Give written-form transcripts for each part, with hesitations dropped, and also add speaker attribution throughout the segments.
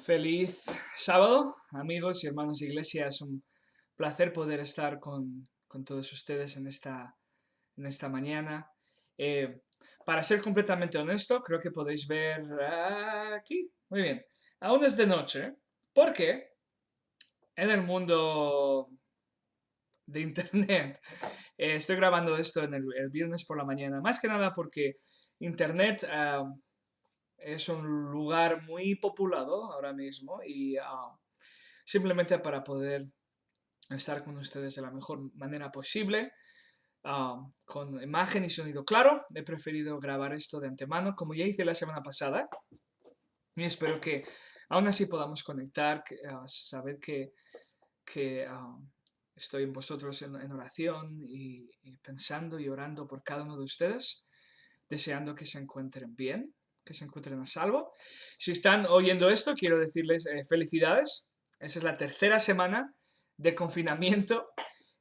Speaker 1: Feliz sábado, amigos y hermanos de iglesia. Es un placer poder estar con todos ustedes en esta mañana. Eh, para ser completamente honesto, creo que podéis ver aquí. Muy bien. Aún es de noche, porque en el mundo de internet estoy grabando esto el viernes por la mañana. Más que nada porque internet es un lugar muy populado ahora mismo y simplemente para poder estar con ustedes de la mejor manera posible, con imagen y sonido claro, he preferido grabar esto de antemano, como ya hice la semana pasada, y espero que aún así podamos conectar. Sabed que estoy en vosotros en oración y pensando y orando por cada uno de ustedes, deseando que se encuentren bien, que se encuentren a salvo. Si están oyendo esto, quiero decirles felicidades. Esa es la tercera semana de confinamiento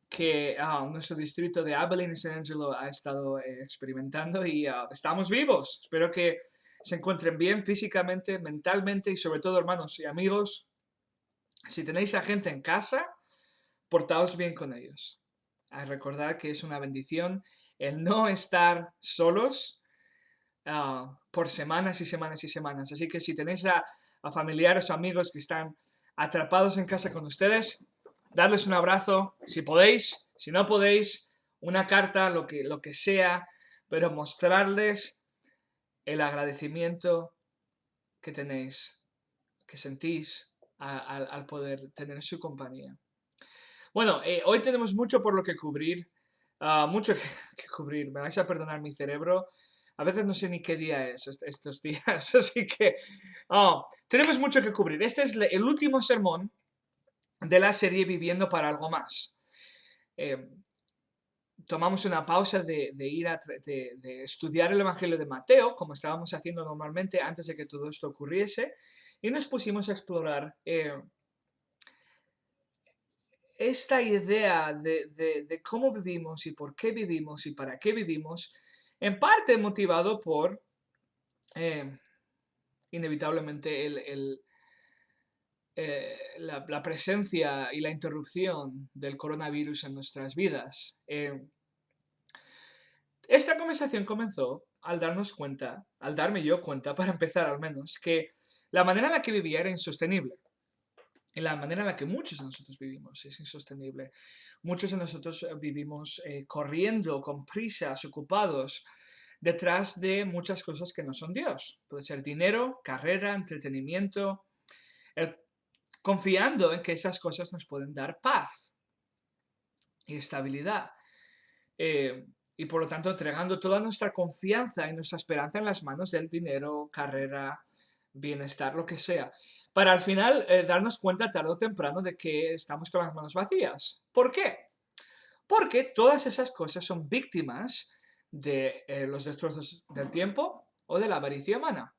Speaker 1: que nuestro distrito de Abilene y San Angelo ha estado experimentando y estamos vivos. Espero que se encuentren bien físicamente, mentalmente y sobre todo, hermanos y amigos, si tenéis a gente en casa, portaos bien con ellos. A recordar que es una bendición el no estar solos por semanas y semanas y semanas. Así que si tenéis a familiares o amigos que están atrapados en casa con ustedes, darles un abrazo, si podéis, si no podéis, una carta, lo que sea, pero mostrarles el agradecimiento que tenéis, que sentís al poder tener su compañía. Bueno, hoy tenemos mucho por lo que cubrir, mucho que cubrir. Me vais a perdonar mi cerebro. A veces no sé ni qué día es estos días, así que tenemos mucho que cubrir. Este es el último sermón de la serie Viviendo para algo más. Eh, Tomamos una pausa de estudiar el Evangelio de Mateo, como estábamos haciendo normalmente antes de que todo esto ocurriese, y nos pusimos a explorar esta idea de cómo vivimos y por qué vivimos y para qué vivimos, en parte motivado por, eh, inevitablemente, la presencia y la interrupción del coronavirus en nuestras vidas. Esta conversación comenzó al darnos cuenta, al darme yo cuenta, para empezar al menos, que la manera en la que vivía era insostenible. Y la manera en la que muchos de nosotros vivimos es insostenible. Muchos de nosotros vivimos corriendo, con prisas, ocupados, detrás de muchas cosas que no son Dios. Puede ser dinero, carrera, entretenimiento, confiando en que esas cosas nos pueden dar paz y estabilidad. Y por lo tanto entregando toda nuestra confianza y nuestra esperanza en las manos del dinero, carrera, bienestar, lo que sea, para al final darnos cuenta tarde o temprano de que estamos con las manos vacías. ¿Por qué? Porque todas esas cosas son víctimas de los destrozos del tiempo o de la avaricia humana.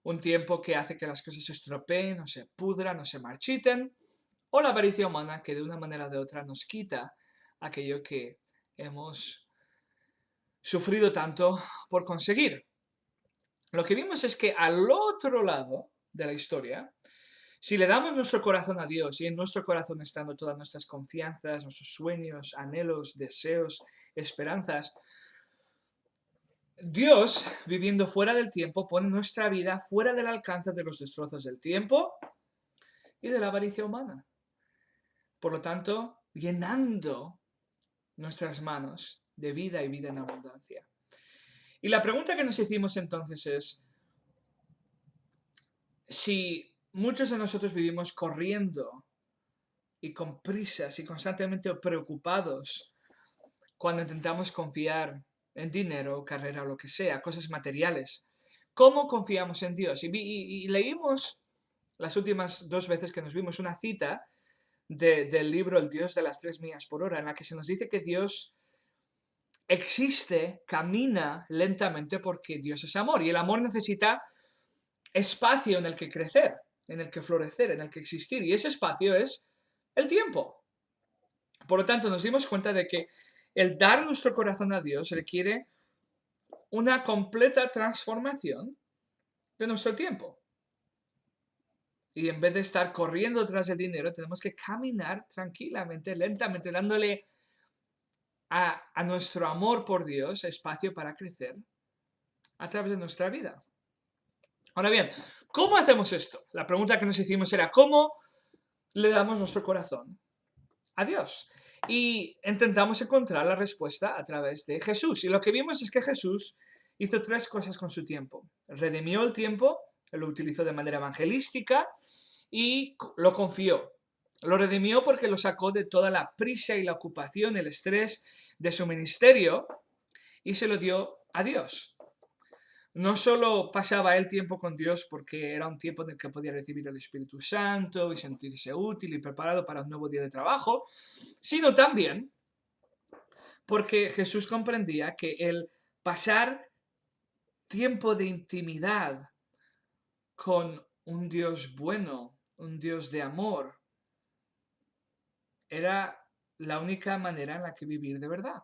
Speaker 1: Un tiempo que hace que las cosas se estropeen, o se pudran, o se marchiten, o la avaricia humana que de una manera o de otra nos quita aquello que hemos sufrido tanto por conseguir. Lo que vimos es que al otro lado de la historia, si le damos nuestro corazón a Dios y en nuestro corazón estando todas nuestras confianzas, nuestros sueños, anhelos, deseos, esperanzas, Dios, viviendo fuera del tiempo, pone nuestra vida fuera del alcance de los destrozos del tiempo y de la avaricia humana. Por lo tanto, llenando nuestras manos de vida y vida en abundancia. Y la pregunta que nos hicimos entonces es, si muchos de nosotros vivimos corriendo y con prisas y constantemente preocupados cuando intentamos confiar en dinero, carrera o lo que sea, cosas materiales, ¿cómo confiamos en Dios? Y leímos las últimas 2 veces que nos vimos una cita del libro El Dios de las 3 millas por hora, en la que se nos dice que Dios existe, camina lentamente porque Dios es amor y el amor necesita espacio en el que crecer, en el que florecer, en el que existir, y ese espacio es el tiempo. Por lo tanto, nos dimos cuenta de que el dar nuestro corazón a Dios requiere una completa transformación de nuestro tiempo. Y en vez de estar corriendo tras el dinero, tenemos que caminar tranquilamente, lentamente, dándole a nuestro amor por Dios espacio para crecer a través de nuestra vida. Ahora bien, ¿cómo hacemos esto? La pregunta que nos hicimos era, ¿cómo le damos nuestro corazón a Dios? Y intentamos encontrar la respuesta a través de Jesús. Y lo que vimos es que Jesús hizo tres cosas con su tiempo. Redimió el tiempo, lo utilizó de manera evangelística y lo confió. Lo redimió porque lo sacó de toda la prisa y la ocupación, el estrés de su ministerio y se lo dio a Dios. No solo pasaba el tiempo con Dios porque era un tiempo en el que podía recibir el Espíritu Santo y sentirse útil y preparado para un nuevo día de trabajo, sino también porque Jesús comprendía que el pasar tiempo de intimidad con un Dios bueno, un Dios de amor, era la única manera en la que vivir de verdad.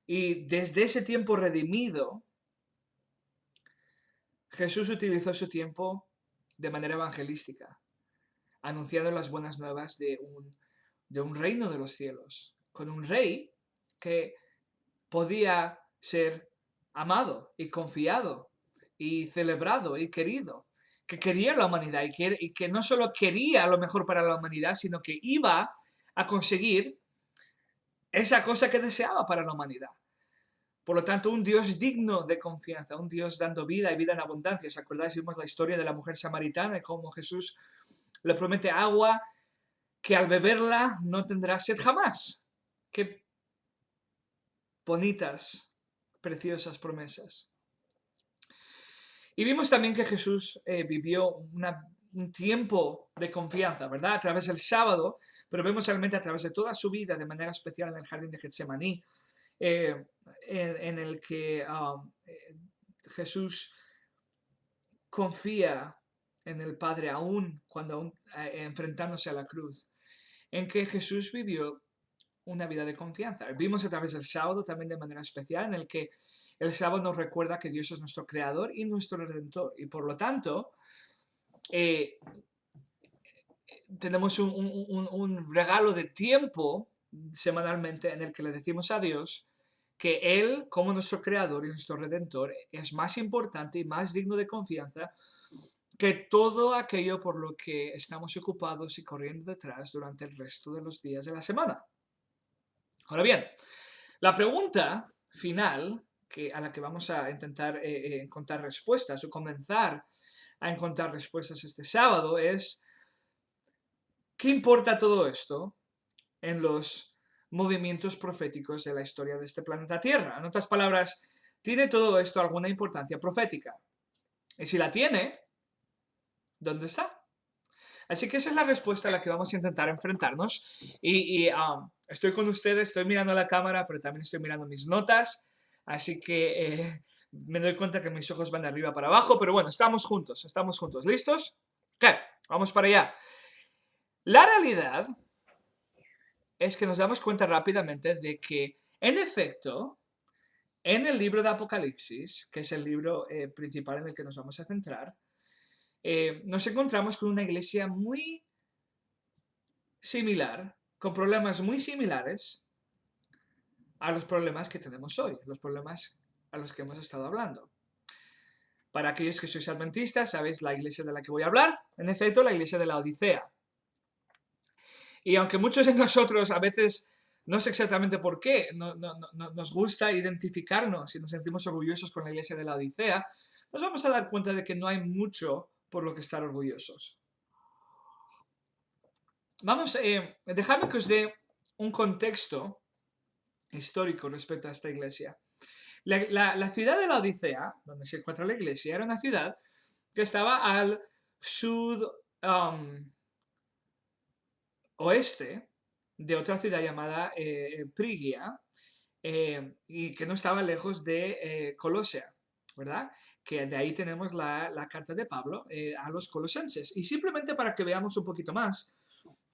Speaker 1: Y desde ese tiempo redimido, Jesús utilizó su tiempo de manera evangelística, anunciando las buenas nuevas de un reino de los cielos, con un rey que podía ser amado y confiado y celebrado y querido, que quería la humanidad y que no solo quería lo mejor para la humanidad, sino que iba a conseguir esa cosa que deseaba para la humanidad. Por lo tanto, un Dios digno de confianza, un Dios dando vida y vida en abundancia. ¿Os acordáis? Vimos la historia de la mujer samaritana y cómo Jesús le promete agua que al beberla no tendrá sed jamás. Qué bonitas, preciosas promesas. Y vimos también que Jesús vivió un tiempo de confianza, ¿verdad? A través del sábado, pero vemos realmente a través de toda su vida, de manera especial en el jardín de Getsemaní, en el que Jesús confía en el Padre aún cuando enfrentándose a la cruz, en que Jesús vivió una vida de confianza. Vimos a través del sábado también de manera especial, en el que el sábado nos recuerda que Dios es nuestro creador y nuestro redentor, y por lo tanto tenemos un regalo de tiempo semanalmente en el que le decimos a Dios que Él, como nuestro creador y nuestro redentor, es más importante y más digno de confianza que todo aquello por lo que estamos ocupados y corriendo detrás durante el resto de los días de la semana. Ahora bien, la pregunta final a la que vamos a intentar encontrar respuestas o comenzar a encontrar respuestas este sábado es: ¿qué importa todo esto en los movimientos proféticos de la historia de este planeta Tierra? En otras palabras, ¿tiene todo esto alguna importancia profética? Y si la tiene, ¿dónde está? Así que esa es la respuesta a la que vamos a intentar enfrentarnos. Estoy con ustedes, estoy mirando la cámara, pero también estoy mirando mis notas. Así que me doy cuenta que mis ojos van de arriba para abajo, pero bueno, estamos juntos, estamos juntos. ¿Listos? Ok, vamos para allá. La realidad es que nos damos cuenta rápidamente de que, en efecto, en el libro de Apocalipsis, que es el libro principal en el que nos vamos a centrar, nos encontramos con una iglesia muy similar, con problemas muy similares a los problemas que tenemos hoy, los problemas a los que hemos estado hablando. Para aquellos que sois adventistas, sabéis la iglesia de la que voy a hablar, en efecto, la iglesia de la Odisea. Y aunque muchos de nosotros a veces, no sé exactamente por qué, nos gusta identificarnos y nos sentimos orgullosos con la iglesia de la Odisea, nos vamos a dar cuenta de que no hay mucho por lo que estar orgullosos. Vamos, dejadme que os dé un contexto histórico respecto a esta iglesia. La ciudad de la Odisea, donde se encuentra la iglesia, era una ciudad que estaba al oeste de otra ciudad llamada Prigia, y que no estaba lejos de Colosea, ¿verdad? Que de ahí tenemos la carta de Pablo a los colosenses. Y simplemente para que veamos un poquito más,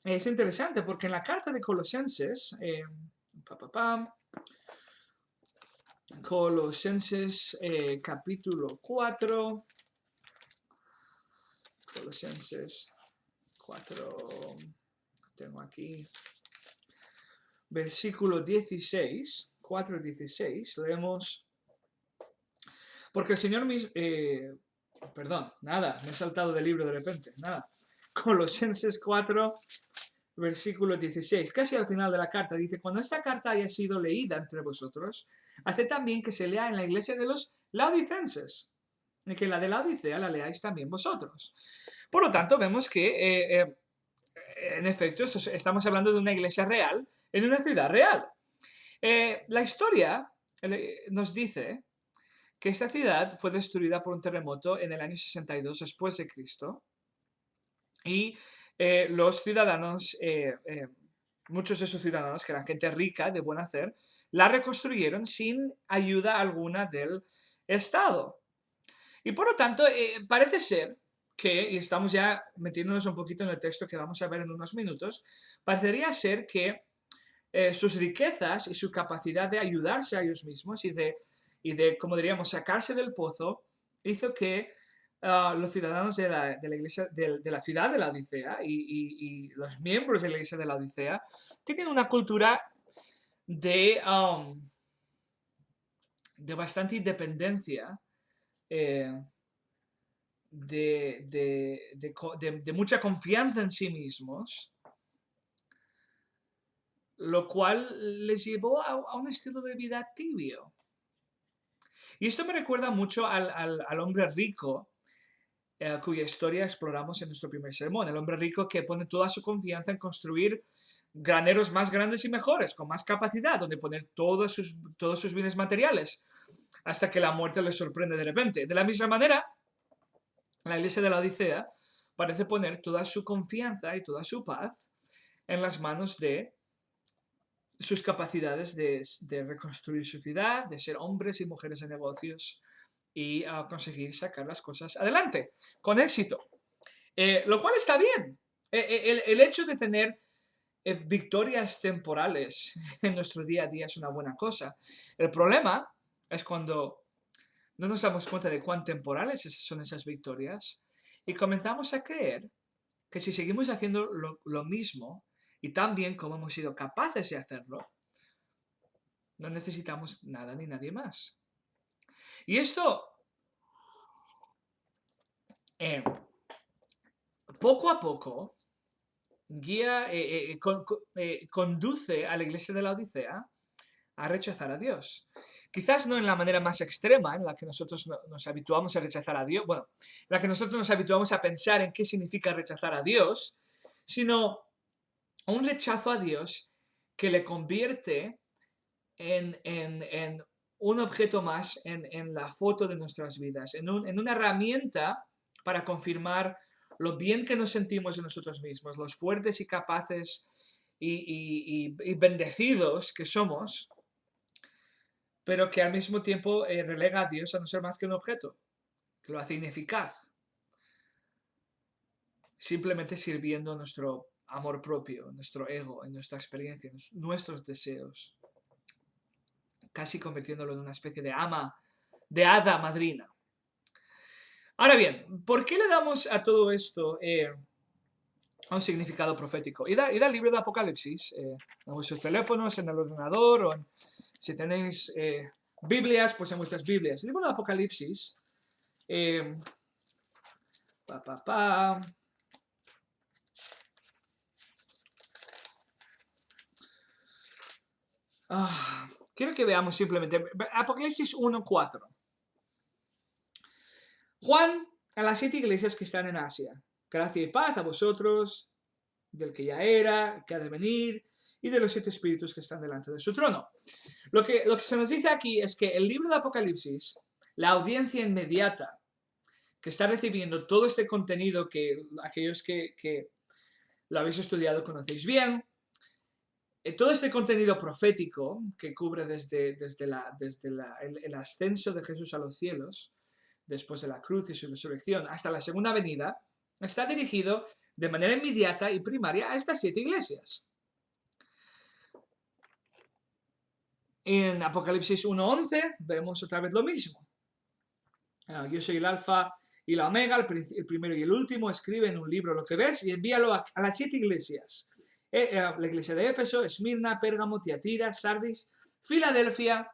Speaker 1: es interesante porque en la carta de Colosenses, Colosenses capítulo 4, Colosenses 4, tengo aquí, versículo 16, 4:16, leemos, porque el Señor mismo, perdón, nada, me he saltado del libro de repente, nada, Colosenses 4, versículo 16, casi al final de la carta, dice, cuando esta carta haya sido leída entre vosotros, haced también que se lea en la iglesia de los laodicenses, y que la de la Odisea la leáis también vosotros. Por lo tanto, vemos que, en efecto, estamos hablando de una iglesia real en una ciudad real. La historia nos dice que esta ciudad fue destruida por un terremoto en el año 62 después de Cristo, y los ciudadanos, muchos de sus ciudadanos, que eran gente rica, de buen hacer, la reconstruyeron sin ayuda alguna del Estado. Y por lo tanto, parece ser que, y estamos ya metiéndonos un poquito en el texto que vamos a ver en unos minutos, parecería ser que sus riquezas y su capacidad de ayudarse a ellos mismos y de, como diríamos, sacarse del pozo, hizo que los ciudadanos de la iglesia, de la ciudad de la Odisea y los miembros de la iglesia de la Odisea tienen una cultura de bastante independencia, de mucha confianza en sí mismos, lo cual les llevó a un estilo de vida tibio. Y esto me recuerda mucho al hombre rico, cuya historia exploramos en nuestro primer sermón. El hombre rico que pone toda su confianza en construir graneros más grandes y mejores, con más capacidad, donde poner todos sus bienes materiales, hasta que la muerte le sorprende de repente. De la misma manera, la iglesia de la Odisea parece poner toda su confianza y toda su paz en las manos de sus capacidades de reconstruir su ciudad, de ser hombres y mujeres de negocios y conseguir sacar las cosas adelante, con éxito. Lo cual está bien. El hecho de tener victorias temporales en nuestro día a día es una buena cosa. El problema es cuando no nos damos cuenta de cuán temporales son esas victorias y comenzamos a creer que si seguimos haciendo lo mismo y tan bien como hemos sido capaces de hacerlo, no necesitamos nada ni nadie más. Y esto, poco a poco, guía, conduce a la iglesia de la Odisea a rechazar a Dios. Quizás no en la manera más extrema en la que nosotros nos habituamos a rechazar a Dios, bueno, en la que nosotros nos habituamos a pensar en qué significa rechazar a Dios, sino un rechazo a Dios que le convierte en un objeto más en la foto de nuestras vidas, en una herramienta para confirmar lo bien que nos sentimos de nosotros mismos, los fuertes y capaces y bendecidos que somos, pero que al mismo tiempo relega a Dios a no ser más que un objeto, que lo hace ineficaz, simplemente sirviendo a nuestro amor propio, nuestro ego, en nuestra experiencia, nuestros deseos, casi convirtiéndolo en una especie de hada madrina. Ahora bien, ¿por qué le damos a todo esto un significado profético? Id al libro de Apocalipsis, en vuestros teléfonos, en el ordenador, o si tenéis Biblias, pues en vuestras Biblias. El libro de Apocalipsis, quiero que veamos simplemente Apocalipsis 1:4. Juan, a las 7 iglesias que están en Asia, gracia y paz a vosotros, del que ya era, que ha de venir, y de los 7 espíritus que están delante de su trono. Lo que se nos dice aquí es que el libro de Apocalipsis, la audiencia inmediata que está recibiendo todo este contenido, que aquellos que lo habéis estudiado conocéis bien, todo este contenido profético que cubre desde el ascenso de Jesús a los cielos, después de la cruz y su resurrección, hasta la segunda venida, está dirigido de manera inmediata y primaria a estas 7 iglesias. En Apocalipsis 1:11 vemos otra vez lo mismo. Yo soy el alfa y la Omega, el primero y el último, escribe en un libro lo que ves y envíalo a las 7 iglesias. La iglesia de Éfeso, Esmirna, Pérgamo, Tiatira, Sardis, Filadelfia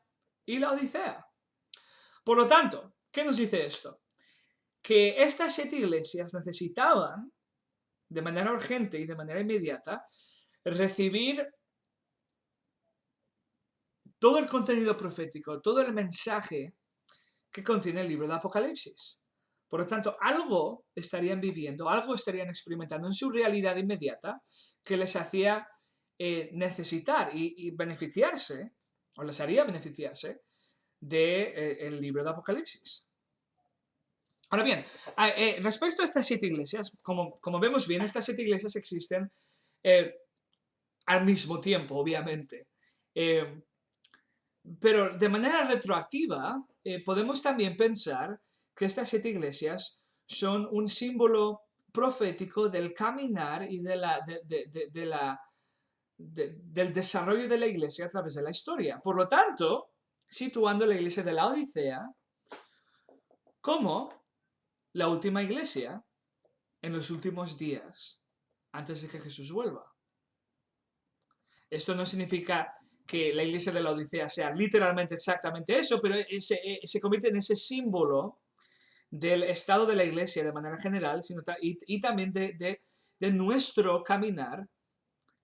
Speaker 1: y la Odisea. Por lo tanto, ¿qué nos dice esto? Que estas 7 iglesias necesitaban, de manera urgente y de manera inmediata, recibir todo el contenido profético, todo el mensaje que contiene el libro de Apocalipsis. Por lo tanto, algo estarían viviendo, algo estarían experimentando en su realidad inmediata que les hacía necesitar y beneficiarse, o les haría beneficiarse, del libro de Apocalipsis. Ahora bien, respecto a estas 7 iglesias, como vemos bien, estas 7 iglesias existen al mismo tiempo, obviamente. Pero de manera retroactiva, podemos también pensar que estas 7 iglesias son un símbolo profético del caminar y del desarrollo de la iglesia a través de la historia. Por lo tanto, situando la iglesia de la Odisea como la última iglesia en los últimos días, antes de que Jesús vuelva. Esto no significa que la iglesia de la Odisea sea literalmente exactamente eso, pero se convierte en ese símbolo del estado de la iglesia de manera general y también de nuestro caminar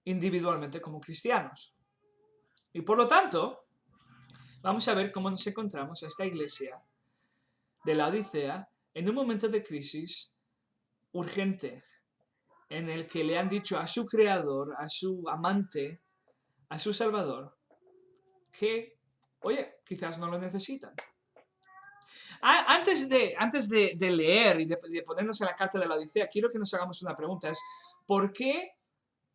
Speaker 1: individualmente como cristianos. Y por lo tanto, vamos a ver cómo nos encontramos a esta iglesia de la Odisea en un momento de crisis urgente, en el que le han dicho a su creador, a su amante, a su salvador, que, oye, quizás no lo necesitan. Antes de leer y de ponernos en la carta de la Odisea, quiero que nos hagamos una pregunta. Es, ¿por qué,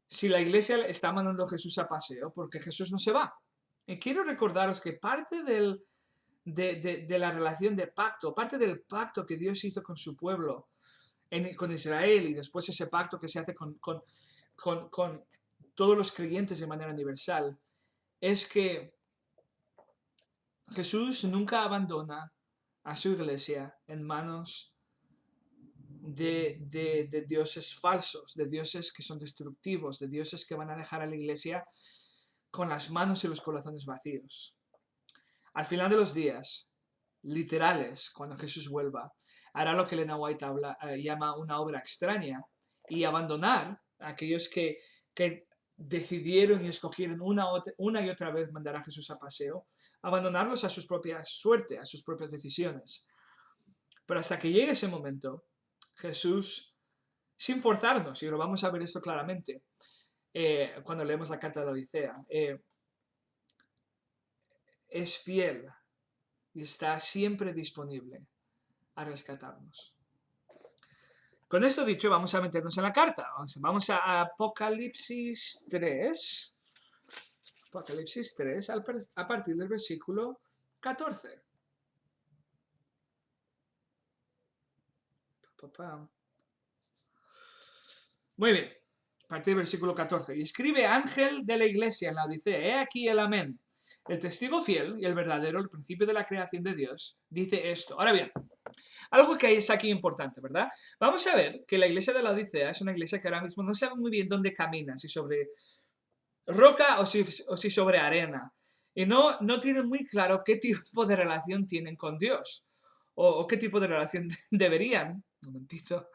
Speaker 1: si la iglesia está mandando a Jesús a paseo, por qué Jesús no se va? Y quiero recordaros que parte de la relación de pacto, parte del pacto que Dios hizo con su pueblo, con Israel, y después ese pacto que se hace con todos los creyentes de manera universal, es que Jesús nunca abandona a su iglesia en manos de dioses falsos, de dioses que son destructivos, de dioses que van a dejar a la iglesia con las manos y los corazones vacíos. Al final de los días, literales, cuando Jesús vuelva, hará lo que Elena White llama una obra extraña y abandonar a aquellos que decidieron y escogieron una y otra vez mandar a Jesús a paseo, abandonarlos a su propia suerte, a sus propias decisiones. Pero hasta que llegue ese momento, Jesús, sin forzarnos, y lo vamos a ver esto claramente cuando leemos la carta de la Odisea, es fiel y está siempre disponible a rescatarnos. Con esto dicho, vamos a meternos en la carta. Vamos a Apocalipsis 3. Apocalipsis 3, a partir del versículo 14. Muy bien, a partir del versículo 14. Y escribe ángel de la iglesia en la Odisea, he aquí el amén. El testigo fiel y el verdadero, el principio de la creación de Dios, dice esto. Ahora bien, algo que es aquí importante, ¿verdad? Vamos a ver que la iglesia de la Odisea es una iglesia que ahora mismo no sabe muy bien dónde camina, si sobre roca o si sobre arena. Y no tienen muy claro qué tipo de relación tienen con Dios. O qué tipo de relación deberían. Un momentito.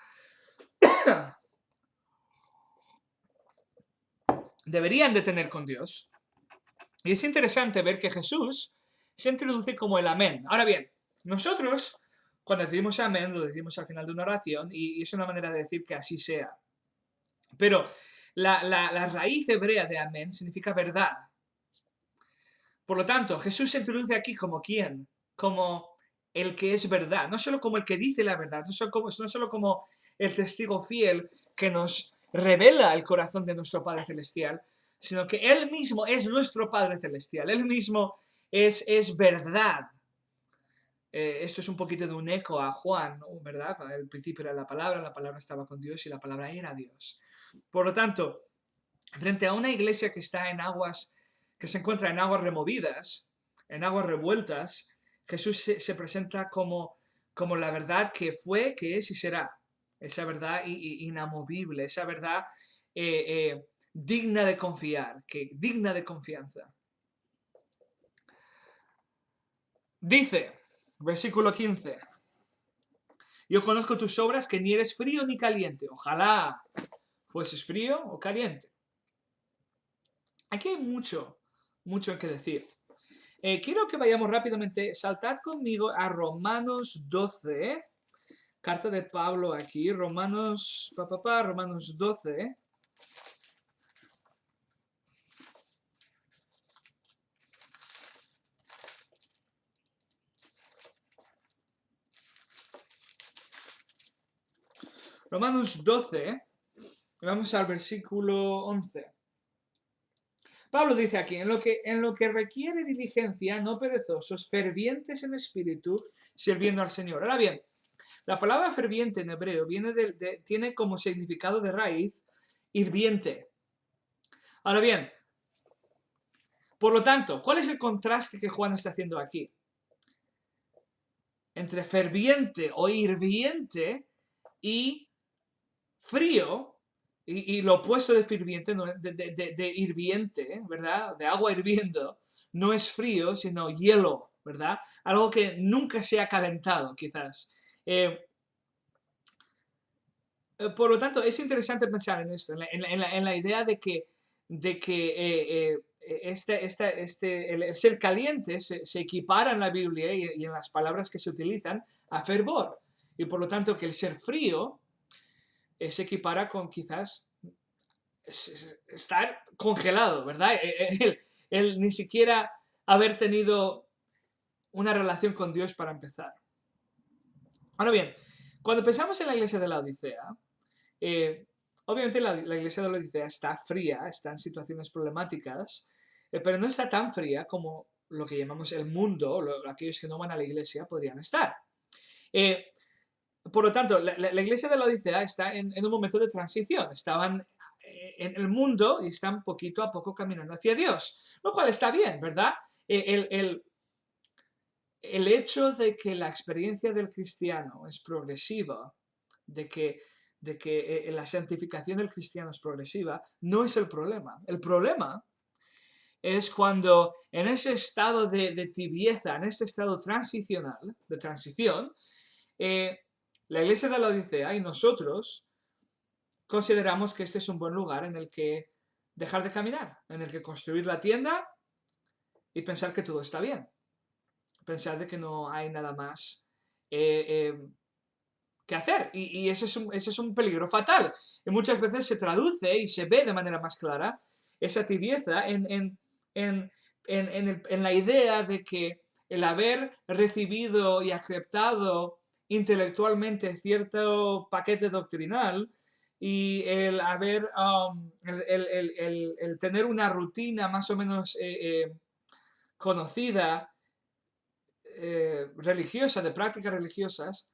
Speaker 1: Deberían de tener con Dios. Y es interesante ver que Jesús se introduce como el amén. Ahora bien, nosotros, cuando decimos amén, lo decimos al final de una oración y es una manera de decir que así sea. Pero la raíz hebrea de amén significa verdad. Por lo tanto, Jesús se introduce aquí como ¿quién? Como el que es verdad. No solo como el que dice la verdad, no solo como el testigo fiel que nos revela el corazón de nuestro Padre Celestial, sino que Él mismo es nuestro Padre Celestial. Él mismo es verdad. Esto es un poquito de un eco a Juan, ¿verdad? Al principio era la palabra estaba con Dios y la palabra era Dios. Por lo tanto, frente a una iglesia que está en aguas, que se encuentra en aguas removidas, en aguas revueltas, Jesús se presenta como como la verdad que fue, que es y será. Esa verdad inamovible, esa verdad digna de confiar, digna de confianza. Dice, versículo 15, yo conozco tus obras, que ni eres frío ni caliente. Ojalá fueses frío o caliente. Aquí hay mucho que decir. Quiero que vayamos rápidamente, saltad conmigo a Romanos 12, carta de Pablo aquí, Romanos 12. Romanos 12, vamos al versículo 11. Pablo dice aquí, en lo que requiere diligencia, no perezosos, fervientes en espíritu, sirviendo al Señor. Ahora bien, la palabra ferviente en hebreo tiene como significado de raíz hirviente. Ahora bien, por lo tanto, ¿cuál es el contraste que Juan está haciendo aquí? Entre ferviente o hirviente y frío, y lo opuesto de ferviente, de hirviente, ¿verdad? De agua hirviendo, no es frío, sino hielo, ¿verdad? Algo que nunca se ha calentado, quizás. Por lo tanto, es interesante pensar en esto, en la idea de que el ser caliente se equipara en la Biblia y en las palabras que se utilizan a fervor. Y por lo tanto, que el ser frío se equipara con quizás estar congelado, ¿verdad? El ni siquiera haber tenido una relación con Dios para empezar. Ahora bien, cuando pensamos en la iglesia de la Odisea, obviamente la iglesia de la Odisea está fría, está en situaciones problemáticas, pero no está tan fría como lo que llamamos el mundo, aquellos que no van a la iglesia podrían estar. Por lo tanto, la iglesia de la Odisea está en un momento de transición. Estaban en el mundo y están poquito a poco caminando hacia Dios, lo cual está bien, ¿verdad? El hecho de que la experiencia del cristiano es progresiva, de que la santificación del cristiano es progresiva, no es el problema. El problema es cuando en ese estado de tibieza, en ese estado transicional, de transición, la iglesia de la Odisea y nosotros consideramos que este es un buen lugar en el que dejar de caminar, en el que construir la tienda y pensar que todo está bien. Pensar de que no hay nada más que hacer. Y ese es un peligro fatal. Y muchas veces se traduce y se ve de manera más clara esa tibieza en la idea de que el haber recibido y aceptado intelectualmente cierto paquete doctrinal y el haber, el tener una rutina más o menos conocida, religiosa, de prácticas religiosas,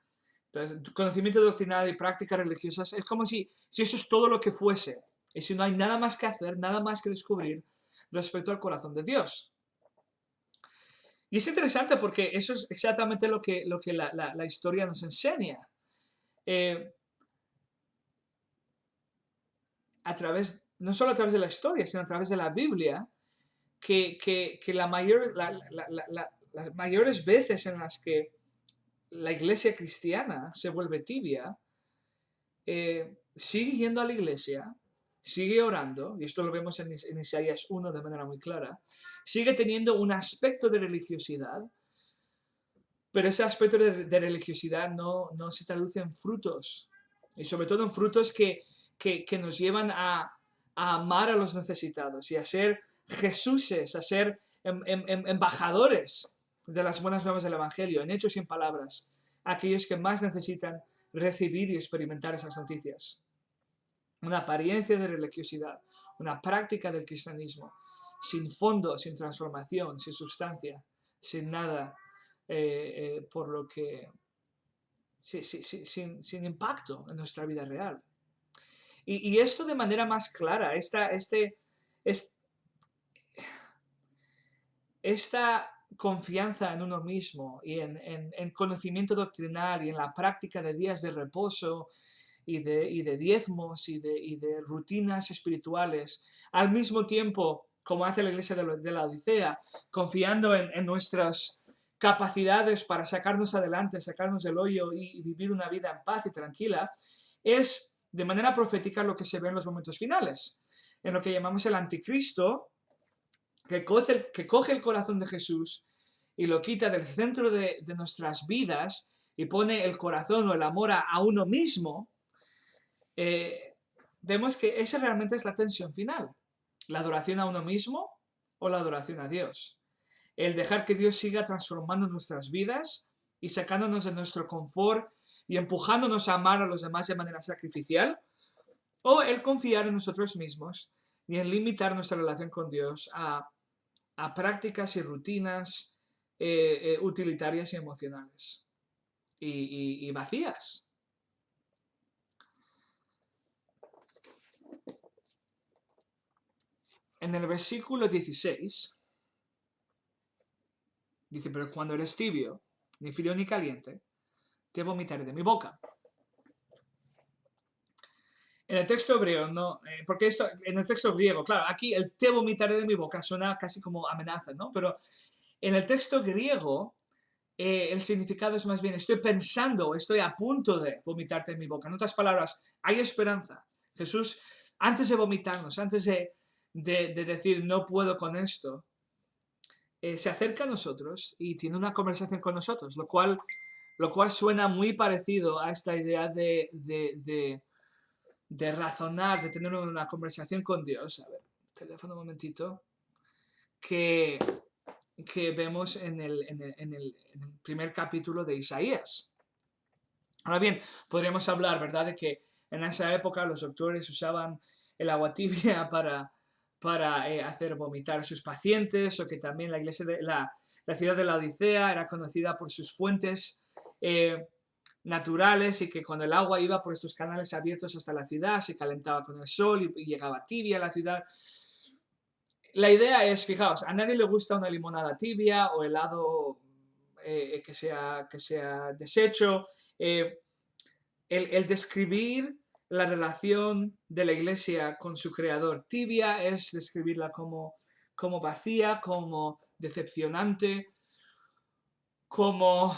Speaker 1: entonces, conocimiento doctrinal y prácticas religiosas, es como si eso es todo lo que fuese, y si no hay nada más que hacer, nada más que descubrir respecto al corazón de Dios. Y es interesante porque eso es exactamente lo que la historia nos enseña. No solo a través de la historia, sino a través de la Biblia, que las mayores veces en las que la iglesia cristiana se vuelve tibia, sigue yendo a la iglesia, sigue orando, y esto lo vemos en Isaías 1 de manera muy clara, sigue teniendo un aspecto de religiosidad, pero ese aspecto de religiosidad no se traduce en frutos, y sobre todo en frutos que nos llevan a amar a los necesitados y a ser Jesuses, a ser embajadores de las buenas nuevas del Evangelio, en hechos y en palabras, aquellos que más necesitan recibir y experimentar esas noticias. Una apariencia de religiosidad, una práctica del cristianismo, sin fondo, sin transformación, sin sustancia, sin nada, por lo que sin impacto en nuestra vida real. Y esto de manera más clara, esta confianza en uno mismo y en conocimiento doctrinal y en la práctica de días de reposo y de diezmos y de rutinas espirituales, al mismo tiempo, como hace la iglesia de la Odisea, confiando en nuestras capacidades para sacarnos adelante, sacarnos del hoyo y vivir una vida en paz y tranquila, es de manera profética lo que se ve en los momentos finales, en lo que llamamos el anticristo, que coge el corazón de Jesús y lo quita del centro de nuestras vidas y pone el corazón o el amor a uno mismo. Vemos que esa realmente es la tensión final, la adoración a uno mismo o la adoración a Dios. El dejar que Dios siga transformando nuestras vidas y sacándonos de nuestro confort y empujándonos a amar a los demás de manera sacrificial, o el confiar en nosotros mismos y en limitar nuestra relación con Dios a prácticas y rutinas utilitarias y emocionales y vacías. En el versículo 16 dice, pero cuando eres tibio, ni frío ni caliente, te vomitaré de mi boca. En el texto hebreo, no, porque esto, en el texto griego, claro, aquí el te vomitaré de mi boca suena casi como amenaza, ¿no? Pero en el texto griego, el significado es más bien, estoy pensando, estoy a punto de vomitarte en mi boca. En otras palabras, hay esperanza. Jesús, antes de vomitarnos, antes de decir no puedo con esto, se acerca a nosotros y tiene una conversación con nosotros, lo cual suena muy parecido a esta idea de razonar, de tener una conversación con Dios. A ver, teléfono un momentito. Que vemos en el primer capítulo de Isaías. Ahora bien, podríamos hablar, ¿verdad?, de que en esa época los doctores usaban el agua tibia para hacer vomitar a sus pacientes, o que también la iglesia de la ciudad de la Odisea era conocida por sus fuentes naturales, y que cuando el agua iba por estos canales abiertos hasta la ciudad se calentaba con el sol y llegaba tibia a la ciudad. La idea es, fijaos, a nadie le gusta una limonada tibia o helado que sea deshecho. El describir la relación de la iglesia con su creador tibia es describirla como vacía, como decepcionante, como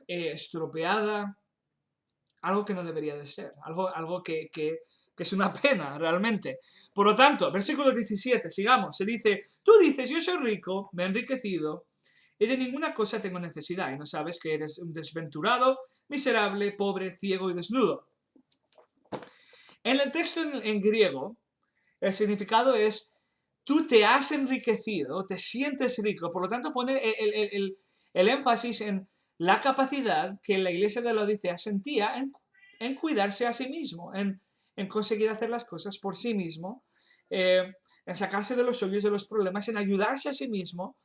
Speaker 1: estropeada, algo que no debería de ser, algo que es una pena realmente. Por lo tanto, versículo 17, sigamos, se dice, tú dices, yo soy rico, me he enriquecido, y de ninguna cosa tengo necesidad, y no sabes que eres un desventurado, miserable, pobre, ciego y desnudo. En el texto en griego, el significado es, tú te has enriquecido, te sientes rico, por lo tanto pone el énfasis en la capacidad que la iglesia de la Odisea sentía en cuidarse a sí mismo, en conseguir hacer las cosas por sí mismo, en sacarse de los hoyos de los problemas, en ayudarse a sí mismo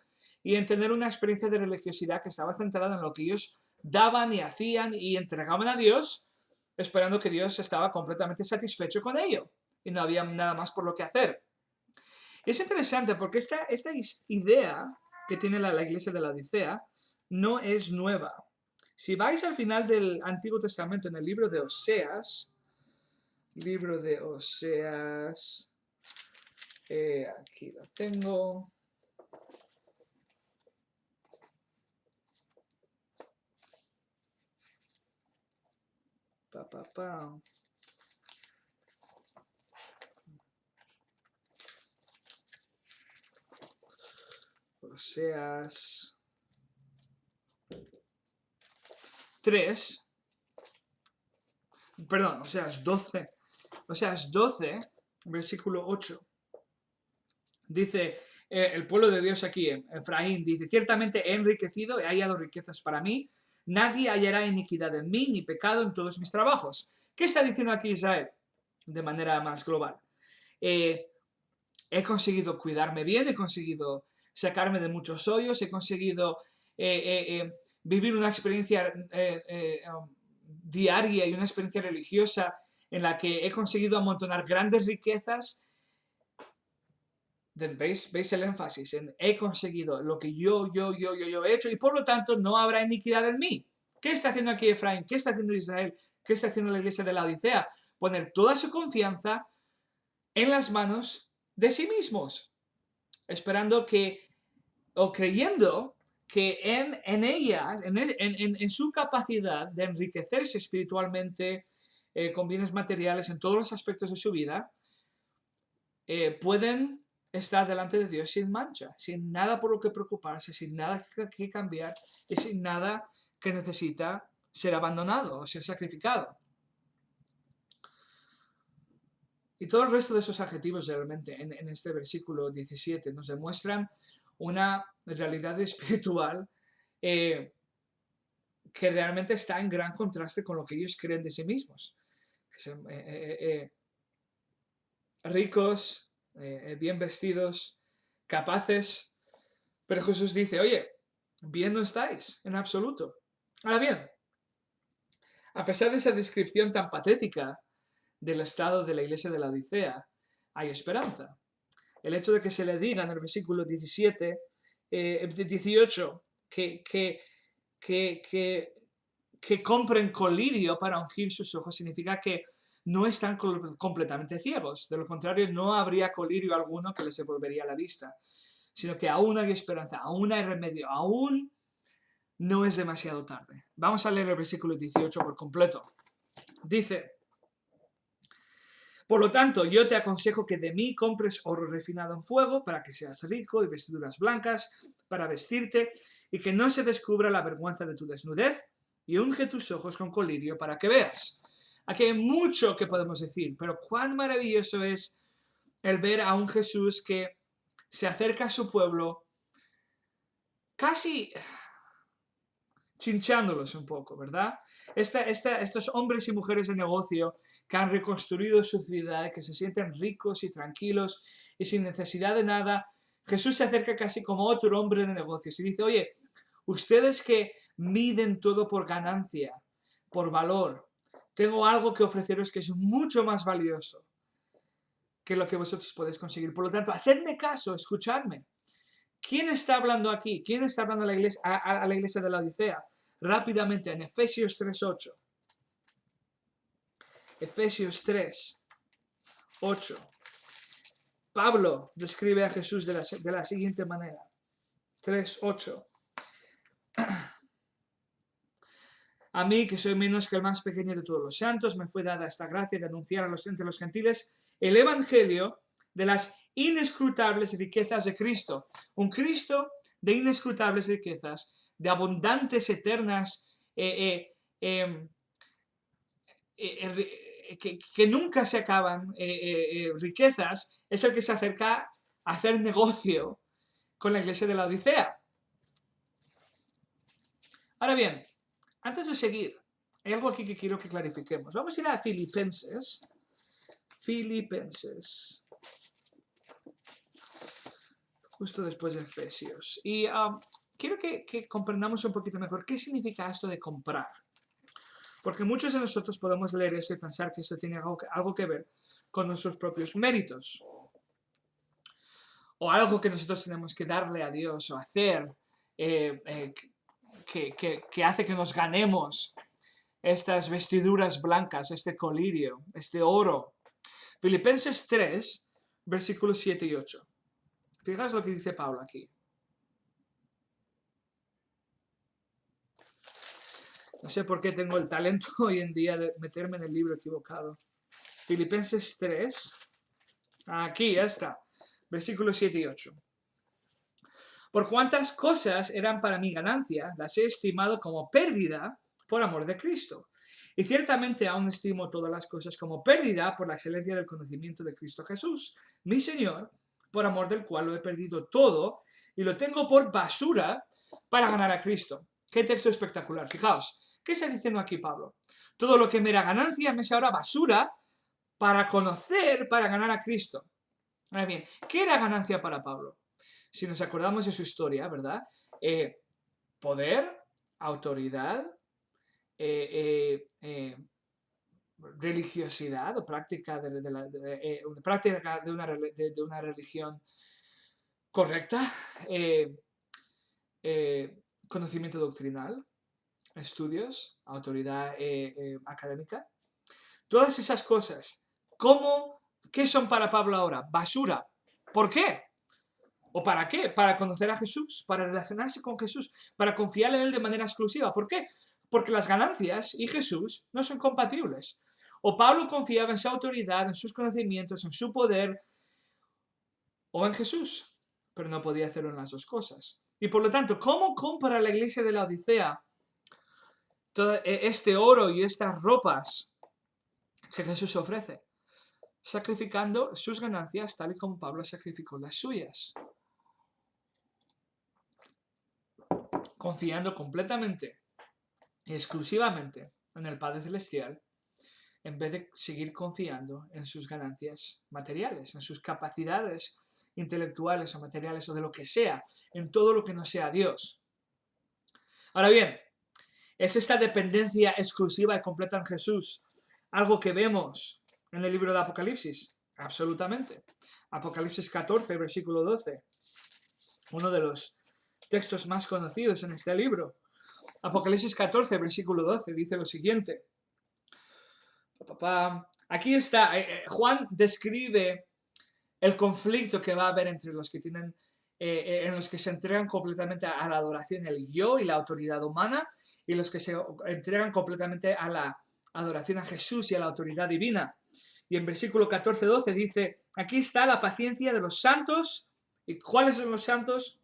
Speaker 1: y en tener una experiencia de religiosidad que estaba centrada en lo que ellos daban y hacían y entregaban a Dios, esperando que Dios estaba completamente satisfecho con ello y no había nada más por lo que hacer. Es interesante porque esta idea que tiene la iglesia de la Odisea no es nueva. Si vais al final del Antiguo Testamento, en el libro de Oseas, aquí lo tengo. Oseas 3, perdón, Oseas 12, versículo 8. Dice, el pueblo de Dios aquí, Efraín, dice, ciertamente he enriquecido, he hallado riquezas para mí, nadie hallará iniquidad en mí, ni pecado en todos mis trabajos. ¿Qué está diciendo aquí Israel? De manera más global. He conseguido cuidarme bien, he conseguido sacarme de muchos hoyos, he conseguido vivir una experiencia diaria y una experiencia religiosa en la que he conseguido amontonar grandes riquezas ¿Veis el énfasis? En he conseguido lo que yo he hecho y por lo tanto no habrá iniquidad en mí. ¿Qué está haciendo aquí Efraín? ¿Qué está haciendo Israel? ¿Qué está haciendo la iglesia de la Odisea? Poner toda su confianza en las manos de sí mismos, esperando que, o creyendo que en ellas, en su capacidad de enriquecerse espiritualmente, con bienes materiales en todos los aspectos de su vida, pueden estar delante de Dios sin mancha, sin nada por lo que preocuparse, sin nada que cambiar y sin nada que necesita ser abandonado o ser sacrificado. Y todo el resto de esos adjetivos realmente en este versículo 17 nos demuestran una realidad espiritual que realmente está en gran contraste con lo que ellos creen de sí mismos. Que son, ricos, bien vestidos, capaces, pero Jesús dice, oye, bien no estáis, en absoluto. Ahora bien, a pesar de esa descripción tan patética del estado de la iglesia de la Odisea, hay esperanza. El hecho de que se le diga en el versículo 18 que compren colirio para ungir sus ojos significa que no están completamente ciegos. De lo contrario, no habría colirio alguno que les devolvería la vista, sino que aún hay esperanza, aún hay remedio, aún no es demasiado tarde. Vamos a leer el versículo 18 por completo. Dice, por lo tanto, yo te aconsejo que de mí compres oro refinado en fuego para que seas rico y vestiduras blancas para vestirte y que no se descubra la vergüenza de tu desnudez y unge tus ojos con colirio para que veas. Aquí hay mucho que podemos decir, pero cuán maravilloso es el ver a un Jesús que se acerca a su pueblo casi chinchándolos un poco, ¿verdad? Estos hombres y mujeres de negocio que han reconstruido su ciudad, que se sienten ricos y tranquilos y sin necesidad de nada, Jesús se acerca casi como otro hombre de negocios y dice, oye, ustedes que miden todo por ganancia, por valor, tengo algo que ofreceros que es mucho más valioso que lo que vosotros podéis conseguir. Por lo tanto, hacedme caso, escuchadme. ¿Quién está hablando aquí? ¿Quién está hablando a la iglesia de la Odisea? Rápidamente, en Efesios 3:8. Efesios 3:8. Pablo describe a Jesús de la siguiente manera. 3:8. A mí, que soy menos que el más pequeño de todos los santos, me fue dada esta gracia de anunciar entre los gentiles el evangelio de las inescrutables riquezas de Cristo. Un Cristo de inescrutables riquezas, de abundantes, eternas, que nunca se acaban, riquezas, es el que se acerca a hacer negocio con la iglesia de la Odisea. Ahora bien, antes de seguir, hay algo aquí que quiero que clarifiquemos. Vamos a ir a Filipenses. Filipenses. Justo después de Efesios. Y quiero que comprendamos un poquito mejor qué significa esto de comprar. Porque muchos de nosotros podemos leer esto y pensar que esto tiene algo que ver con nuestros propios méritos. O algo que nosotros tenemos que darle a Dios o hacer que hace que nos ganemos estas vestiduras blancas, este colirio, este oro. Filipenses 3, versículos 7 y 8. Fijaos lo que dice Pablo aquí. No sé por qué tengo el talento hoy en día de meterme en el libro equivocado. Filipenses 3, aquí ya está, versículos 7 y 8. Por cuantas cosas eran para mi ganancia, las he estimado como pérdida por amor de Cristo. Y ciertamente aún estimo todas las cosas como pérdida por la excelencia del conocimiento de Cristo Jesús, mi Señor, por amor del cual lo he perdido todo y lo tengo por basura para ganar a Cristo. Qué texto espectacular. Fijaos, ¿qué está diciendo aquí Pablo? Todo lo que me era ganancia me es ahora basura para conocer, para ganar a Cristo. Ahora bien, ¿qué era ganancia para Pablo? Si nos acordamos de su historia, ¿verdad? Poder, autoridad, religiosidad o práctica de una religión correcta, eh, conocimiento doctrinal, estudios, autoridad académica, todas esas cosas. ¿Qué son para Pablo ahora? Basura. ¿Por qué? ¿O para qué? Para conocer a Jesús, para relacionarse con Jesús, para confiar en Él de manera exclusiva. ¿Por qué? Porque las ganancias y Jesús no son compatibles. O Pablo confiaba en su autoridad, en sus conocimientos, en su poder, o en Jesús, pero no podía hacerlo en las dos cosas. Y por lo tanto, ¿cómo compara la iglesia de la Odisea todo este oro y estas ropas que Jesús ofrece? Sacrificando sus ganancias tal y como Pablo sacrificó las suyas. Confiando completamente y exclusivamente en el Padre Celestial, en vez de seguir confiando en sus ganancias materiales, en sus capacidades intelectuales o materiales o de lo que sea, en todo lo que no sea Dios. Ahora bien, ¿es esta dependencia exclusiva y completa en Jesús algo que vemos en el libro de Apocalipsis? Absolutamente. Apocalipsis 14, versículo 12. Uno de los textos más conocidos en este libro. Apocalipsis 14, versículo 12, dice lo siguiente. Aquí está, Juan describe el conflicto que va a haber entre los que tienen, en los que se entregan completamente a la adoración, el yo y la autoridad humana, y los que se entregan completamente a la adoración a Jesús y a la autoridad divina. Y en versículo 14-12 dice, aquí está la paciencia de los santos. ¿Y cuáles son los santos?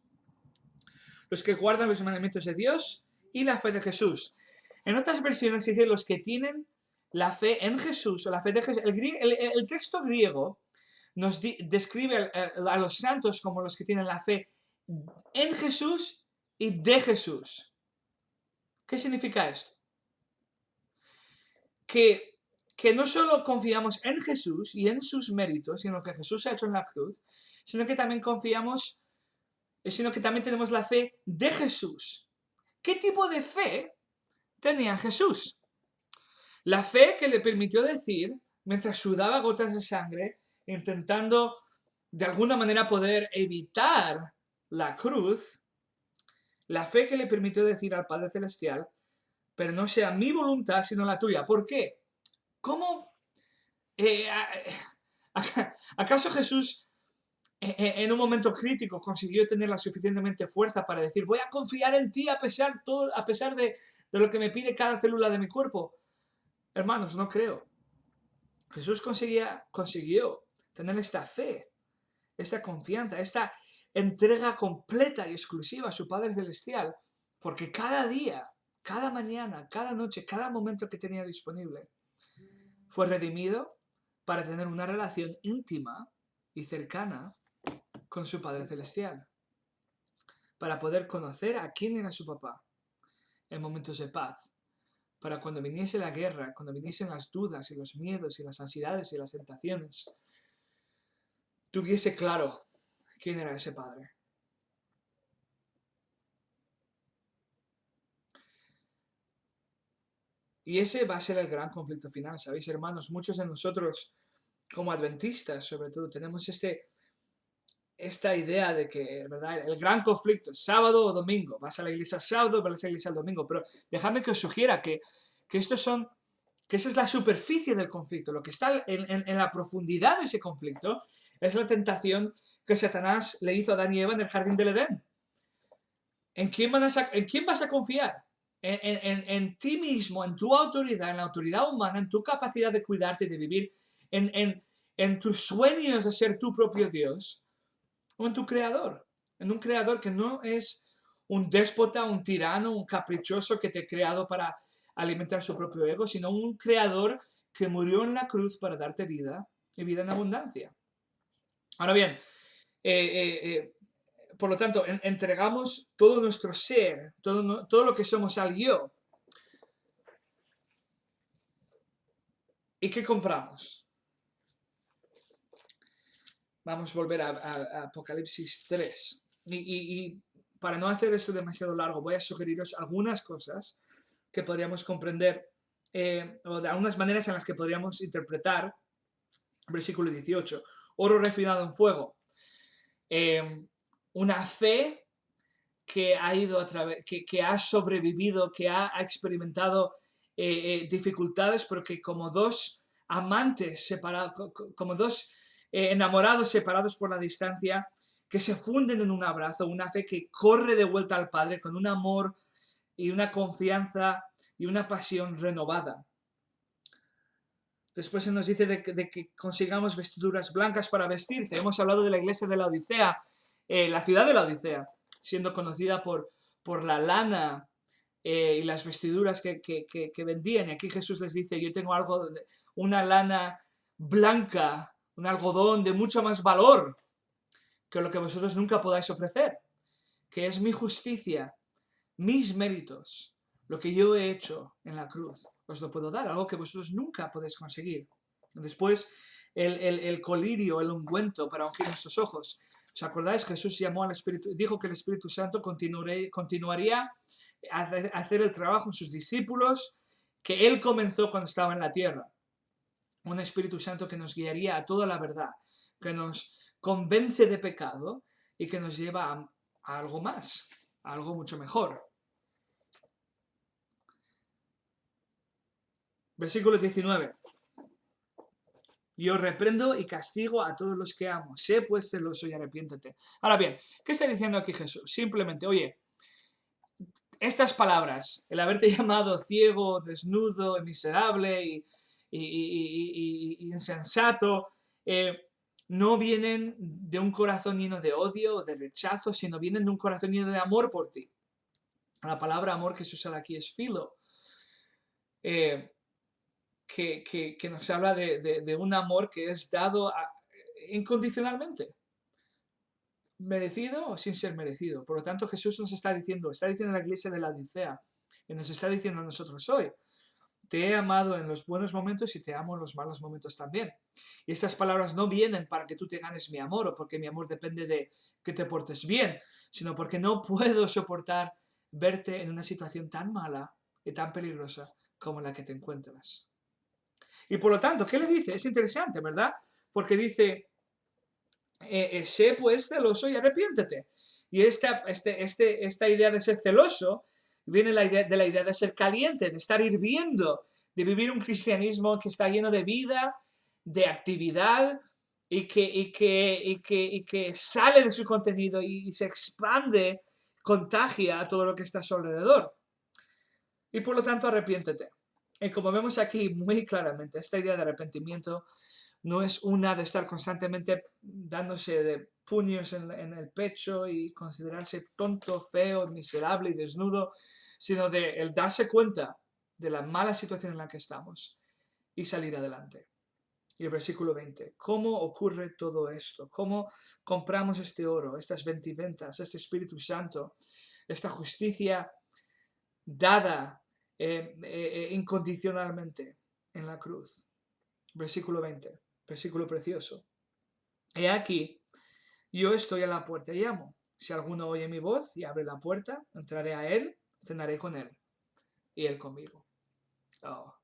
Speaker 1: Los que guardan los mandamientos de Dios y la fe de Jesús. En otras versiones dice los que tienen la fe en Jesús o la fe de Jesús. El texto griego nos describe a los santos como los que tienen la fe en Jesús y de Jesús. ¿Qué significa esto? Que no solo confiamos en Jesús y en sus méritos y en lo que Jesús ha hecho en la cruz, sino que también tenemos la fe de Jesús. ¿Qué tipo de fe tenía Jesús? La fe que le permitió decir, mientras sudaba gotas de sangre, intentando de alguna manera poder evitar la cruz, la fe que le permitió decir al Padre Celestial, pero no sea mi voluntad sino la tuya. ¿Por qué? ¿Cómo? ¿Acaso Jesús en un momento crítico consiguió tener la suficientemente fuerza para decir, voy a confiar en ti a pesar de lo que me pide cada célula de mi cuerpo? Hermanos, no creo. Jesús consiguió tener esta fe, esta confianza, esta entrega completa y exclusiva a su Padre Celestial, porque cada día, cada mañana, cada noche, cada momento que tenía disponible, fue redimido para tener una relación íntima y cercana con su Padre Celestial, para poder conocer a quién era su papá en momentos de paz, para cuando viniese la guerra, cuando viniesen las dudas y los miedos y las ansiedades y las tentaciones, tuviese claro quién era ese Padre. Y ese va a ser el gran conflicto final, ¿sabéis, hermanos? Muchos de nosotros, como adventistas, sobre todo, tenemos esta idea de que, ¿verdad? El gran conflicto es sábado o domingo. Vas a la iglesia el sábado, vas a la iglesia el domingo. Pero dejadme que os sugiera que esa es la superficie del conflicto. Lo que está en la profundidad de ese conflicto es la tentación que Satanás le hizo a Adán y Eva en el jardín del Edén. ¿En quién vas a confiar? En ti mismo, en tu autoridad, en la autoridad humana, en tu capacidad de cuidarte y de vivir, en tus sueños de ser tu propio Dios, o en tu creador, en un creador que no es un déspota, un tirano, un caprichoso que te ha creado para alimentar su propio ego, sino un creador que murió en la cruz para darte vida y vida en abundancia. Ahora bien, por lo tanto, entregamos todo nuestro ser, todo lo que somos al yo. ¿Y qué compramos? Vamos a volver a Apocalipsis 3. Y para no hacer esto demasiado largo, voy a sugeriros algunas cosas que podríamos comprender, o de algunas maneras en las que podríamos interpretar versículo 18. Oro refinado en fuego. una fe que ha ido a través, que ha sobrevivido, que ha experimentado dificultades, pero que como dos amantes separados, como dos enamorados separados por la distancia, que se funden en un abrazo, una fe que corre de vuelta al Padre con un amor y una confianza y una pasión renovada. Después se nos dice de que consigamos vestiduras blancas para vestirte. Hemos hablado de la iglesia de la Odisea, la ciudad de la Odisea, siendo conocida por la lana y las vestiduras que vendían. Y aquí Jesús les dice, yo tengo una lana blanca, un algodón de mucho más valor que lo que vosotros nunca podáis ofrecer, que es mi justicia, mis méritos, lo que yo he hecho en la cruz. Os lo puedo dar, algo que vosotros nunca podéis conseguir. Después, el colirio, el ungüento para ungir nuestros ojos. ¿Os acordáis? Jesús llamó al Espíritu, dijo que el Espíritu Santo continuaría a hacer el trabajo en sus discípulos que Él comenzó cuando estaba en la tierra. Un Espíritu Santo que nos guiaría a toda la verdad, que nos convence de pecado y que nos lleva a algo más, a algo mucho mejor. Versículo 19. Yo reprendo y castigo a todos los que amo. Sé pues celoso y arrepiéntete. Ahora bien, ¿qué está diciendo aquí Jesús? Simplemente, oye, estas palabras, el haberte llamado ciego, desnudo, miserable y insensato, no vienen de un corazón lleno de odio o de rechazo, sino vienen de un corazón lleno de amor por ti. La palabra amor que se usa aquí es philo. Que nos habla de un amor que es dado incondicionalmente, merecido o sin ser merecido. Por lo tanto, Jesús nos está diciendo a la iglesia de la Odisea, y nos está diciendo a nosotros hoy, te he amado en los buenos momentos y te amo en los malos momentos también. Y estas palabras no vienen para que tú te ganes mi amor o porque mi amor depende de que te portes bien, sino porque no puedo soportar verte en una situación tan mala y tan peligrosa como la que te encuentras. Y por lo tanto, ¿qué le dice? Es interesante, ¿verdad? Porque dice, sé pues celoso y arrepiéntete. Y esta idea de ser celoso viene de la idea de ser caliente, de estar hirviendo, de vivir un cristianismo que está lleno de vida, de actividad y que sale de su contenido y se expande, contagia a todo lo que está a su alrededor. Y por lo tanto, arrepiéntete. Y como vemos aquí muy claramente, esta idea de arrepentimiento no es una de estar constantemente dándose de puños en el pecho y considerarse tonto, feo, miserable y desnudo, sino de el darse cuenta de la mala situación en la que estamos y salir adelante. Y el versículo 20, ¿cómo ocurre todo esto? ¿Cómo compramos este oro, estas vestimentas, este Espíritu Santo, esta justicia dada incondicionalmente en la cruz? Versículo 20, versículo precioso. He aquí, yo estoy a la puerta y llamo. Si alguno oye mi voz y abre la puerta, entraré a él, cenaré con él y él conmigo. Oh,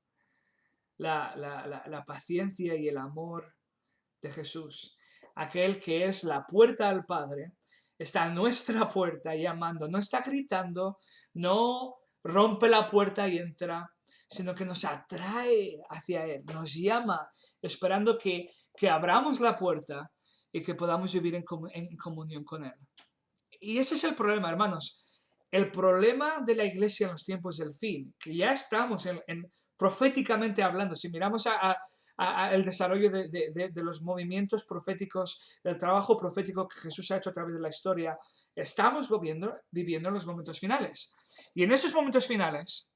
Speaker 1: la paciencia y el amor de Jesús, aquel que es la puerta al Padre, está a nuestra puerta llamando, no está gritando, no rompe la puerta y entra, sino que nos atrae hacia Él, nos llama, esperando que abramos la puerta y que podamos vivir en comunión con Él. Y ese es el problema, hermanos. El problema de la iglesia en los tiempos del fin, que ya estamos proféticamente hablando, si miramos el desarrollo de los movimientos proféticos, del trabajo profético que Jesús ha hecho a través de la historia, estamos viviendo en los momentos finales. Y en esos momentos finales,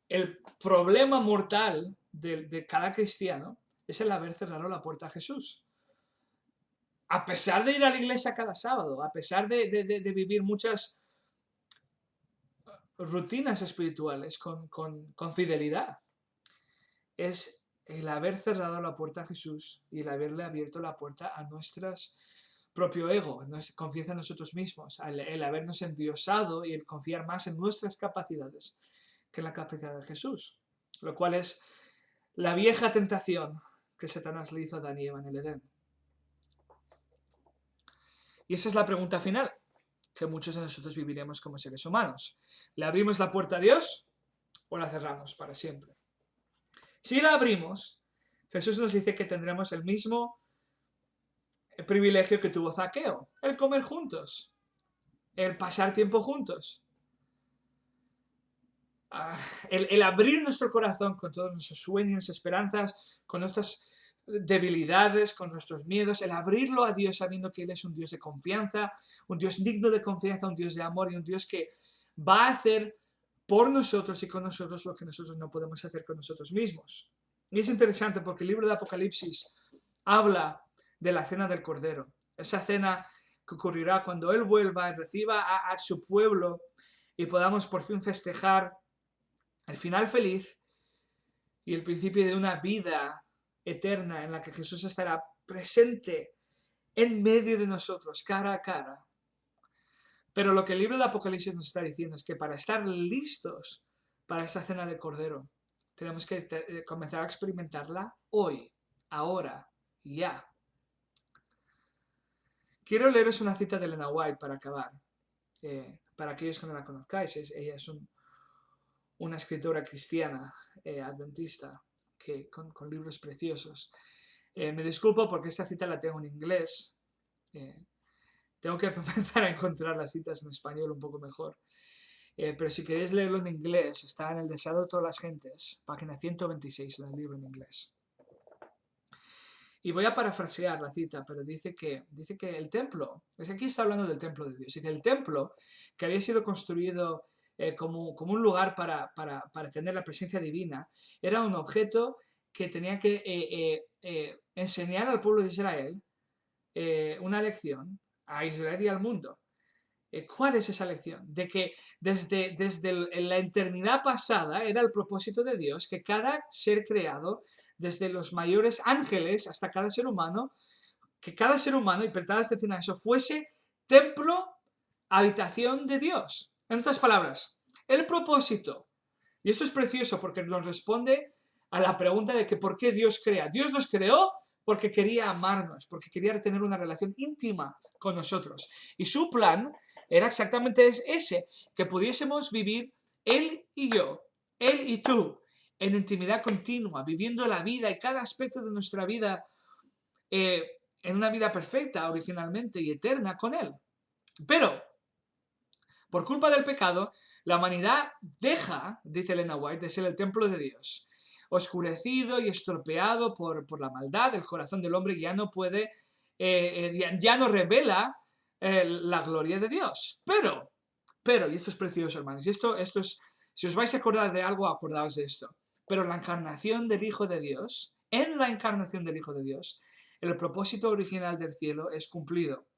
Speaker 1: el problema mortal de cada cristiano es el haber cerrado la puerta a Jesús. A pesar de ir a la iglesia cada sábado, a pesar de vivir muchas rutinas espirituales con fidelidad, es el haber cerrado la puerta a Jesús y el haberle abierto la puerta a nuestro propio ego, nuestra confianza en nosotros mismos, el habernos endiosado y el confiar más en nuestras capacidades que en la capacidad de Jesús, lo cual es la vieja tentación que Satanás le hizo a Adán y Eva en el Edén. Y esa es la pregunta final que muchos de nosotros viviremos como seres humanos. ¿Le abrimos la puerta a Dios o la cerramos para siempre? Si la abrimos, Jesús nos dice que tendremos el mismo privilegio que tuvo Zaqueo, el comer juntos, el pasar tiempo juntos. El abrir nuestro corazón con todos nuestros sueños, esperanzas, con nuestras debilidades, con nuestros miedos, el abrirlo a Dios sabiendo que Él es un Dios de confianza, un Dios digno de confianza, un Dios de amor y un Dios que va a hacer por nosotros y con nosotros lo que nosotros no podemos hacer con nosotros mismos. Y es interesante porque el libro de Apocalipsis habla de la cena del Cordero, esa cena que ocurrirá cuando Él vuelva y reciba a su pueblo y podamos por fin festejar el final feliz y el principio de una vida eterna en la que Jesús estará presente en medio de nosotros, cara a cara. Pero lo que el libro de Apocalipsis nos está diciendo es que para estar listos para esa cena de Cordero, tenemos que comenzar a experimentarla hoy, ahora, ya. Quiero leeros una cita de Elena White para acabar. Para aquellos que no la conozcáis, ella es una escritora cristiana adventista con libros preciosos. Me disculpo porque esta cita la tengo en inglés. Tengo que empezar a encontrar las citas en español un poco mejor. Pero si queréis leerlo en inglés, está en El Deseado de todas las gentes, página 126 del libro en inglés. Y voy a parafrasear la cita, pero dice que el templo, es que aquí está hablando del templo de Dios, dice el templo que había sido construido como un lugar para tener la presencia divina, era un objeto que tenía que enseñar al pueblo de Israel una lección, a Israel y al mundo. ¿Cuál es esa lección? De que desde la eternidad pasada era el propósito de Dios que cada ser creado, desde los mayores ángeles hasta cada ser humano, que cada ser humano, y prestad atención a eso, fuese templo, habitación de Dios. En otras palabras, el propósito, y esto es precioso porque nos responde a la pregunta de que ¿por qué Dios crea? Dios nos creó porque quería amarnos, porque quería tener una relación íntima con nosotros. Y su plan era exactamente ese, que pudiésemos vivir Él y yo, Él y tú, en intimidad continua, viviendo la vida y cada aspecto de nuestra vida en una vida perfecta originalmente y eterna con Él. Pero, por culpa del pecado, la humanidad deja, dice Elena White, de ser el templo de Dios. Oscurecido y estropeado por la maldad, el corazón del hombre ya no puede, ya no revela la gloria de Dios. Pero, y esto es precioso, hermanos, y esto es, si os vais a acordar de algo, acordaos de esto. Pero la encarnación del Hijo de Dios, en la encarnación del Hijo de Dios, el propósito original del cielo es cumplido.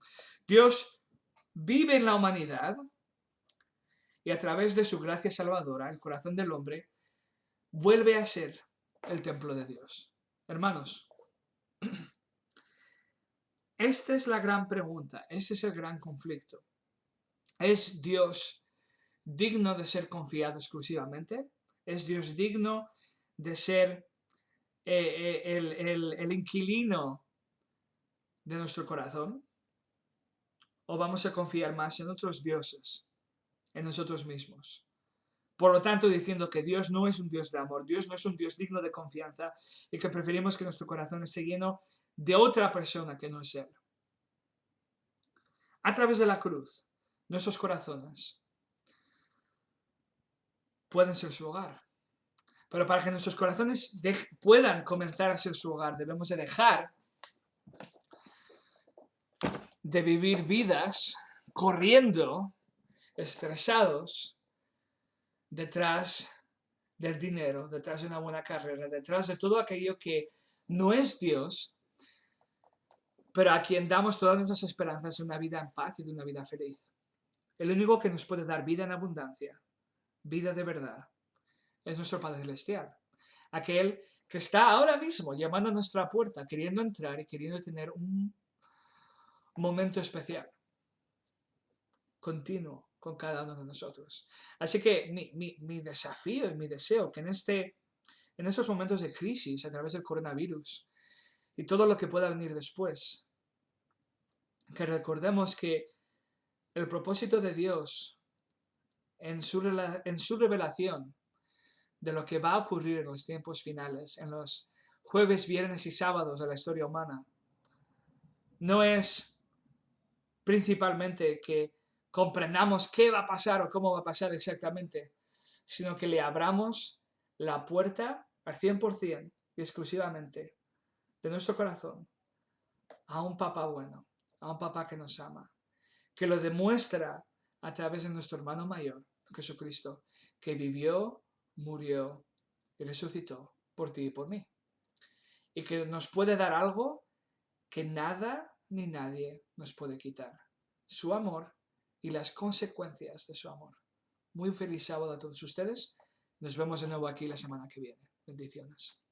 Speaker 1: Dios vive en la humanidad y a través de su gracia salvadora, el corazón del hombre vuelve a ser el templo de Dios. Hermanos, esta es la gran pregunta, ese es el gran conflicto. ¿Es Dios digno de ser confiado exclusivamente? ¿Es Dios digno de ser el inquilino de nuestro corazón? ¿O vamos a confiar más en otros dioses, en nosotros mismos? Por lo tanto, diciendo que Dios no es un Dios de amor, Dios no es un Dios digno de confianza y que preferimos que nuestro corazón esté lleno de otra persona que no es Él. A través de la cruz, nuestros corazones pueden ser su hogar. Pero para que nuestros corazones puedan comenzar a ser su hogar, debemos de dejar de vivir vidas corriendo, estresados, detrás del dinero, detrás de una buena carrera, detrás de todo aquello que no es Dios, pero a quien damos todas nuestras esperanzas de una vida en paz y de una vida feliz. El único que nos puede dar vida en abundancia, vida de verdad, es nuestro Padre Celestial. Aquel que está ahora mismo llamando a nuestra puerta, queriendo entrar y queriendo tener un momento especial, continuo, con cada uno de nosotros. Así que mi desafío y mi deseo que en estos momentos de crisis a través del coronavirus y todo lo que pueda venir después, que recordemos que el propósito de Dios en su revelación de lo que va a ocurrir en los tiempos finales, en los jueves, viernes y sábados de la historia humana, no es principalmente que comprendamos qué va a pasar o cómo va a pasar exactamente, sino que le abramos la puerta al 100% y exclusivamente de nuestro corazón a un papá bueno, a un papá que nos ama, que lo demuestra a través de nuestro hermano mayor, Jesucristo, que vivió, murió y resucitó por ti y por mí. Y que nos puede dar algo que nada ni nadie nos puede quitar. Su amor y las consecuencias de su amor. Muy feliz sábado a todos ustedes. Nos vemos de nuevo aquí la semana que viene. Bendiciones.